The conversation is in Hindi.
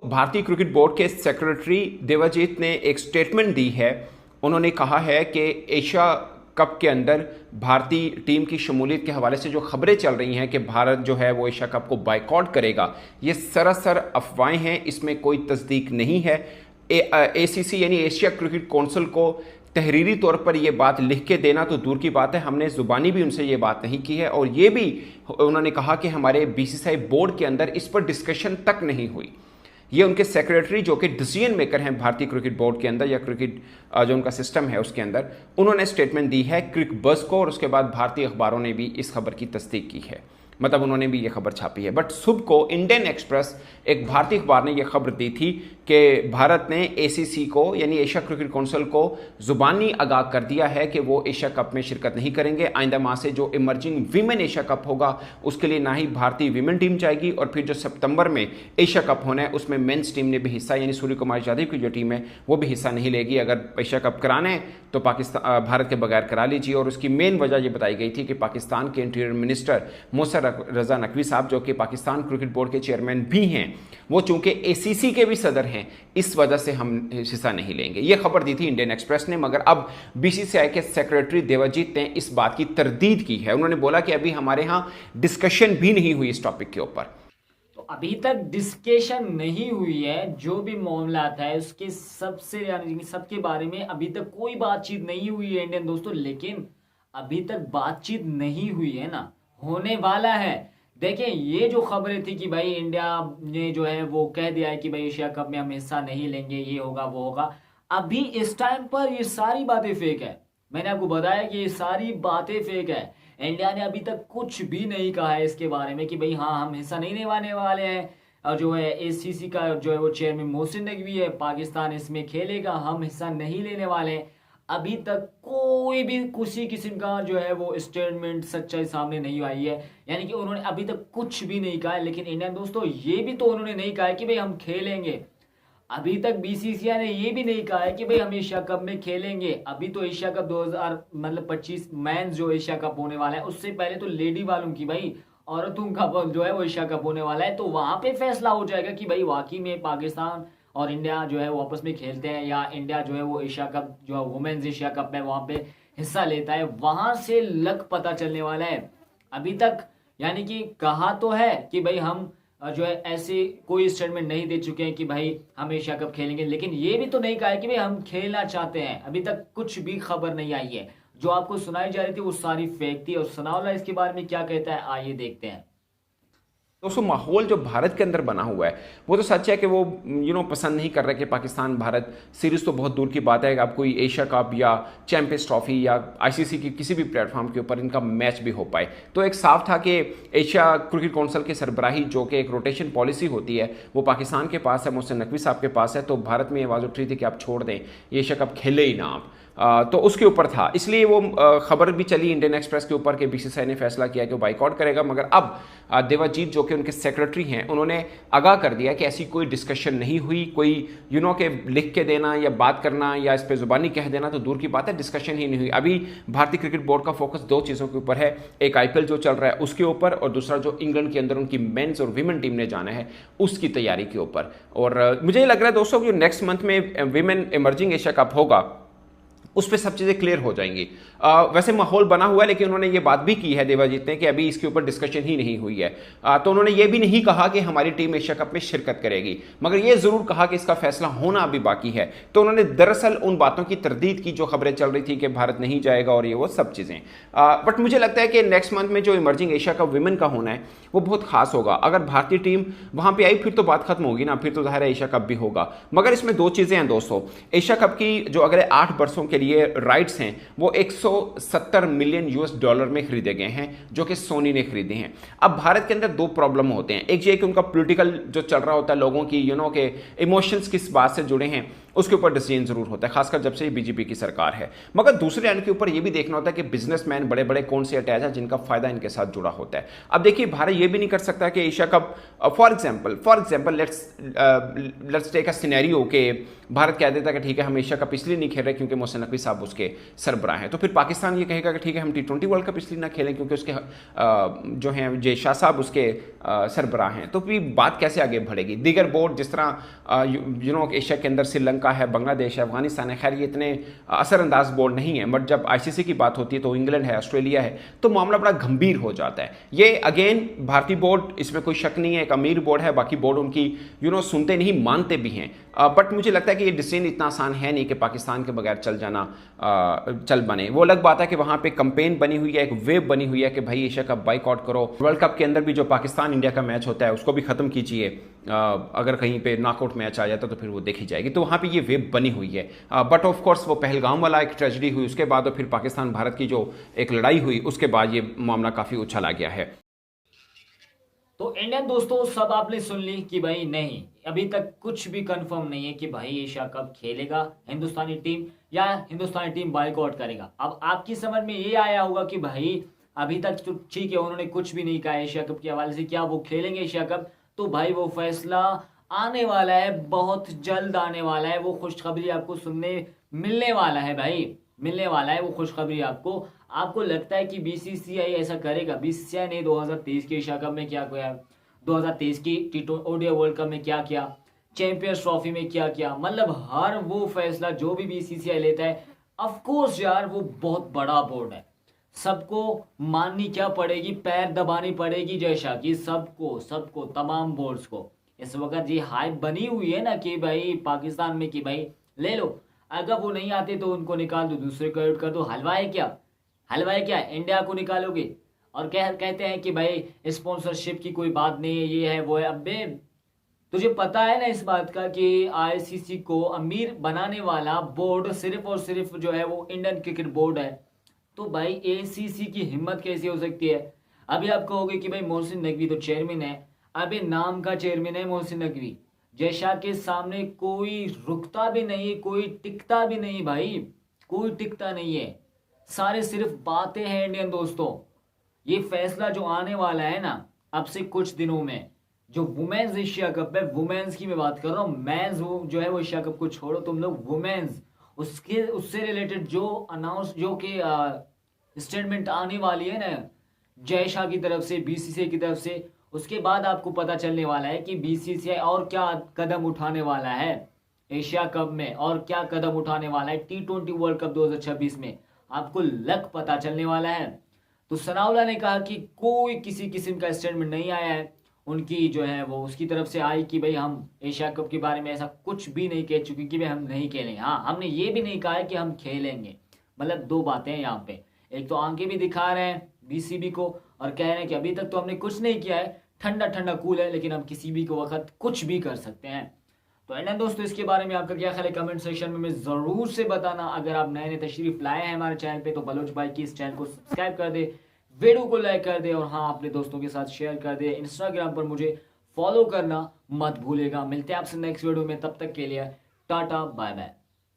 भारतीय क्रिकेट बोर्ड के सेक्रेटरी देवाजीत ने एक स्टेटमेंट दी है। उन्होंने कहा है कि एशिया कप के अंदर भारतीय टीम की शमूलियत के हवाले से जो खबरें चल रही हैं कि भारत जो है वो एशिया कप को बायकॉट करेगा, ये सरासर अफवाहें हैं, इसमें कोई तस्दीक नहीं है। एसीसी यानी एशिया क्रिकेट काउंसिल को तहरीरी तौर पर यह बात लिख के देना तो दूर की बात है, हमने ज़ुबानी भी उनसे ये बात नहीं की है। और ये भी उन्होंने कहा कि हमारे बीसीसीआई बोर्ड के अंदर इस पर डिस्कशन तक नहीं हुई। ये उनके सेक्रेटरी जो कि डिसीजन मेकर हैं भारतीय क्रिकेट बोर्ड के अंदर या क्रिकेट जो उनका सिस्टम है उसके अंदर, उन्होंने स्टेटमेंट दी है क्रिक बज़ को, और उसके बाद भारतीय अखबारों ने भी इस खबर की तस्दीक की है, मतलब उन्होंने भी ये खबर छापी है। बट सुबह को इंडियन एक्सप्रेस एक भारतीय अखबार ने यह खबर दी थी कि भारत ने एसीसी को यानी एशिया क्रिकेट काउंसिल को जुबानी आगाह कर दिया है कि वो एशिया कप में शिरकत नहीं करेंगे। आइंदा माह से जो इमर्जिंग वीमेन एशिया कप होगा उसके लिए ना ही भारतीय वीमेन टीम जाएगी, और फिर जो सितंबर में एशिया कप होना है उसमें मेंस टीम ने भी हिस्सा, यानी सूर्य कुमार यादव की जो टीम है वो भी हिस्सा नहीं लेगी। अगर एशिया कप कराना है तो पाकिस्तान भारत के बगैर करा लीजिए। और उसकी मेन वजह यह बताई गई थी कि पाकिस्तान के इंटीरियर मिनिस्टर मोहसिन रजा नकवी साहब, जो कि पाकिस्तान क्रिकेट बोर्ड के चेयरमैन भी हैं, वो चूंकि एसीसी के भी सदर हैं, इस वजह से हम हिस्सा नहीं लेंगे। ये खबर दी थी इंडियन एक्सप्रेस ने। मगर अब बीसीसीआई के सेक्रेटरी देवाजीत ने इस बात की तरदीद की है। उन्होंने बोला कि अभी हमारे यहां डिस्कशन भी नहीं हुई इस टॉपिक के ऊपर। तो अभी तक डिस्कशन नहीं हुई है, जो भी मामला था उसके सबसे यानी सबके बारे में अभी तक कोई बातचीत नहीं हुई है इंडियन दोस्तों। लेकिन अभी तक बातचीत नहीं हुई है ना, होने वाला है। देखिए, ये जो खबरें थी कि भाई इंडिया ने जो है वो कह दिया है कि भाई एशिया कप में हम हिस्सा नहीं लेंगे, ये होगा वो होगा, अभी इस टाइम पर ये सारी बातें फेक है। मैंने आपको बताया कि ये सारी बातें फेक है। इंडिया ने अभी तक कुछ भी नहीं कहा है इसके बारे में कि भाई हाँ हम हिस्सा नहीं लेने वाले हैं। और जो है एसीसी का जो है वो चेयरमैन मोहसिन नकवी है, पाकिस्तान इसमें खेलेगा, हम हिस्सा नहीं लेने वाले हैं। अभी तक कोई भी किसी किस्म का जो है वो स्टेटमेंट सच्चाई सामने नहीं आई है, यानी कि उन्होंने अभी तक कुछ भी नहीं कहा है। लेकिन इंडियन दोस्तों ये भी तो उन्होंने नहीं कहा है कि भाई हम खेलेंगे। अभी तक बीसीसीआई ने ये भी नहीं कहा है कि भाई हम एशिया कप में खेलेंगे। अभी तो एशिया कप 2025 मेंस जो एशिया कप होने वाला है, उससे पहले तो लेडी वालों की भाई औरतों का जो है वो एशिया कप होने वाला है। तो वहां पे फैसला हो जाएगा कि भाई वाकई में पाकिस्तान और इंडिया जो है वो आपस में खेलते हैं, या इंडिया जो है वो एशिया कप जो वुमेन्स एशिया कप है वहां पे हिस्सा लेता है। वहां से लक पता चलने वाला है। अभी तक यानी कि कहा तो है कि भाई हम जो है ऐसे कोई स्टेटमेंट नहीं दे चुके हैं कि भाई हम एशिया कप खेलेंगे, लेकिन ये भी तो नहीं कहा है कि भाई हम खेलना चाहते हैं। अभी तक कुछ भी खबर नहीं आई है। जो आपको सुनाई जा रही थी वो सारी फेक थी। और सनाउल्लाह इसके बारे में क्या कहता है, आइए देखते हैं। दोस्तों, माहौल जो भारत के अंदर बना हुआ है वो तो सच है कि वो पसंद नहीं कर रहे कि पाकिस्तान भारत सीरीज तो बहुत दूर की बात है। अब कोई एशिया कप या चैंपियंस ट्रॉफी या आईसीसी की किसी भी प्लेटफॉर्म के ऊपर इनका मैच भी हो पाए। तो एक साफ था कि एशिया क्रिकेट काउंसिल की सरबराही, जो कि एक रोटेशन पॉलिसी होती है, वो पाकिस्तान के पास है, मोहसिन नकवी साहब के पास है। तो भारत में ये आवाज़ उठ रही थी कि आप छोड़ दें, ये एशिया कप खेले ही ना आप। तो उसके ऊपर था, इसलिए वो खबर भी चली इंडियन एक्सप्रेस के ऊपर कि बीसीसीआई ने फैसला किया कि वो बाइकआउट करेगा। मगर अब देवाजीत जो कि उनके सेक्रेटरी हैं, उन्होंने आगाह कर दिया कि ऐसी कोई डिस्कशन नहीं हुई। कोई के लिख के देना या बात करना या इस पर जुबानी कह देना तो दूर की बात है, डिस्कशन ही नहीं हुई। अभी भारतीय क्रिकेट बोर्ड का फोकस दो चीज़ों के ऊपर है, एक आईपीएल जो चल रहा है उसके ऊपर, और दूसरा जो इंग्लैंड के अंदर उनकी मेंस और वीमेन टीम ने जाना है उसकी तैयारी के ऊपर। और मुझे लग रहा है दोस्तों कि नेक्स्ट मंथ में वीमेन इमर्जिंग एशिया कप होगा, उस पर सब चीज़ें क्लियर हो जाएंगी। वैसे माहौल बना हुआ है, लेकिन उन्होंने ये बात भी की है देवाजीत ने कि अभी इसके ऊपर डिस्कशन ही नहीं हुई है। तो उन्होंने ये भी नहीं कहा कि हमारी टीम एशिया कप में शिरकत करेगी, मगर ये ज़रूर कहा कि इसका फैसला होना अभी बाकी है। तो उन्होंने दरअसल उन बातों की तरदीद की जो खबरें चल रही थी कि भारत नहीं जाएगा और ये वो सब चीज़ें। बट मुझे लगता है कि नेक्स्ट मंथ में जो इमर्जिंग एशिया कप विमेन का होना है वो बहुत खास होगा। अगर भारतीय टीम वहाँ पर आई फिर तो बात खत्म होगी ना, फिर तो ज़ाहिर है एशिया कप भी होगा। मगर इसमें दो चीज़ें हैं दोस्तों। एशिया कप की जो अगले 8 वर्षों के लिए राइट्स हैं वो 170 मिलियन यूएस डॉलर में खरीदे गए हैं, जो कि सोनी ने खरीदे हैं। अब भारत के अंदर दो प्रॉब्लम होते हैं, एक ये कि उनका पॉलिटिकल जो चल रहा होता है, लोगों की के इमोशंस किस बात से जुड़े हैं, उसके ऊपर डिसीजन जरूर होता है, खासकर जब से ये बीजेपी की सरकार है। मगर दूसरे एंड के ऊपर ये भी देखना होता है कि बिजनेसमैन बड़े बड़े कौन से अटैच है जिनका फायदा इनके साथ जुड़ा होता है। अब देखिए, भारत ये भी नहीं कर सकता कि Asia cup, for example let's take a scenario के भारत कह देता है कि ठीक है हम एशिया कप इसलिए नहीं खेल रहे क्योंकि मोहसिन नकवी साहब उसके सरबराह हैं, तो फिर पाकिस्तान ये कहेगा कि ठीक है हम T20 वर्ल्ड कप इसलिए ना खेलें क्योंकि उसके जो हैं जय शाह साहब उसके सरबराह हैं। तो फिर बात कैसे आगे बढ़ेगी? दीगर बोर्ड जिस तरह एशिया के अंदर श्रीलंका है, बांग्लादेश है, अफगानिस्तान है, खैर ये इतने असरअंदाज बोर्ड नहीं है, बट जब ICC की बात होती है तो इंग्लैंड है, ऑस्ट्रेलिया है, तो मामला बड़ा गंभीर हो जाता है। ये अगेन भारतीय बोर्ड, इसमें कोई शक नहीं है, एक अमीर बोर्ड है, बाकी बोर्ड उनकी सुनते नहीं मानते भी हैं, बट मुझे लगता है कि ये डिसीजन इतना आसान है नहीं कि पाकिस्तान के बगैर चल बने। वो अलग बात है कि वहाँ पे कंपेन बनी हुई है, एक वेव बनी हुई है कि भाई एशिया कप बाइकआउट करो, वर्ल्ड कप के अंदर भी जो पाकिस्तान इंडिया का मैच होता है उसको भी खत्म कीजिए, अगर कहीं पे नॉकआउट मैच आ जाता तो फिर वो देखी जाएगी। तो वहाँ पे ये वेव बनी हुई है, बट ऑफ कोर्स वो पहलगाम वाला एक ट्रेजेडी हुई उसके बाद और फिर पाकिस्तान भारत की जो एक लड़ाई हुई उसके बाद ये मामला काफ़ी उछल आ गया है। तो इंडियन दोस्तों सब आपने सुन ली कि भाई नहीं, अभी तक कुछ भी कंफर्म नहीं है कि भाई एशिया कप खेलेगा हिंदुस्तानी टीम या हिंदुस्तानी टीम बाइकआउट करेगा। अब आपकी समझ में ये आया होगा कि भाई अभी तक तो ठीक है, उन्होंने कुछ भी नहीं कहा एशिया कप के हवाले से, क्या वो खेलेंगे एशिया कप? तो भाई वो फैसला आने वाला है, बहुत जल्द आने वाला है, वो खुशखबरी आपको सुनने मिलने वाला है भाई, मिलने वाला है वो खुशखबरी आपको। आपको लगता है कि BCCI ऐसा करेगा? BCCI ने 2023 के एशिया कप में क्या किया, 2023 की T20 वर्ल्ड कप में क्या किया, चैंपियंस ट्रॉफी में क्या किया, मतलब हर वो फैसला जो भी BCCI लेता है, ऑफ कोर्स यार वो बहुत बड़ा बोर्ड है, सबको माननी क्या पड़ेगी, पैर दबानी पड़ेगी जैसा कि सबको तमाम बोर्ड्स को। इस वक्त ये हाइप बनी हुई है ना कि भाई पाकिस्तान में कि भाई ले लो, अगर वो नहीं आते तो उनको निकाल दो, दूसरे को ऐड कर दो। हलवा है क्या इंडिया को निकालोगे? और कहते हैं कि भाई स्पॉन्सरशिप की कोई बात नहीं है, ये है वो है। अबे तुझे पता है ना इस बात का कि ICC को अमीर बनाने वाला बोर्ड सिर्फ और सिर्फ जो है वो इंडियन क्रिकेट बोर्ड है। तो भाई ACC की हिम्मत कैसी हो सकती है? अभी आप कहोगे कि भाई मोहसिन नकवी तो चेयरमैन है, अभी नाम का चेयरमैन है मोहसिन नकवी, जैसा के सामने कोई रुकता भी नहीं, कोई टिकता भी नहीं भाई, कोई टिकता नहीं है, सारे सिर्फ बातें हैं इंडियन दोस्तों। ये फैसला जो आने वाला है ना अब से कुछ दिनों में, जो वुमेन्स एशिया कप है, वुमेन्स की मैं बात कर रहा हूँ, मेंस वो जो है वो एशिया कप को छोड़ो, तुम लोग वुमेन्स उससे रिलेटेड जो अनाउंस जो कि स्टेटमेंट आने वाली है ना जय शाह की तरफ से, BCCI की तरफ से, उसके बाद आपको पता चलने वाला है कि BCCI और क्या कदम उठाने वाला है एशिया कप में, और क्या कदम उठाने वाला है T20 वर्ल्ड कप 2026 में, आपको लक पता चलने वाला है। तो सनाउल्लाह ने कहा कि कोई किसी किस्म का स्टेटमेंट नहीं आया है उनकी जो है वो उसकी तरफ से आई कि भाई हम एशिया कप के बारे में ऐसा कुछ भी नहीं कह चुके कि भाई हम नहीं खेलेंगे। हाँ, हमने ये भी नहीं कहा है कि हम खेलेंगे। मतलब दो बातें हैं यहाँ पे, एक तो आंखें भी दिखा रहे हैं BCB को और कह रहे हैं कि अभी तक तो हमने कुछ नहीं किया है, ठंडा ठंडा कूल है, लेकिन हम किसी भी को वक्त कुछ भी कर सकते हैं। तो इंडियन दोस्तों इसके बारे में आपका क्या ख्याल है कमेंट सेक्शन में जरूर से बताना। अगर आप नए नए तशरीफ लाए हैं हमारे चैनल पे तो बलोच भाई की इस चैनल को सब्सक्राइब कर दे, वीडियो को लाइक कर दे और हाँ अपने दोस्तों के साथ शेयर कर दे। इंस्टाग्राम पर मुझे फॉलो करना मत भूलेगा। मिलते हैं आपसे नेक्स्ट वीडियो में, तब तक के लिए टाटा बाय बाय।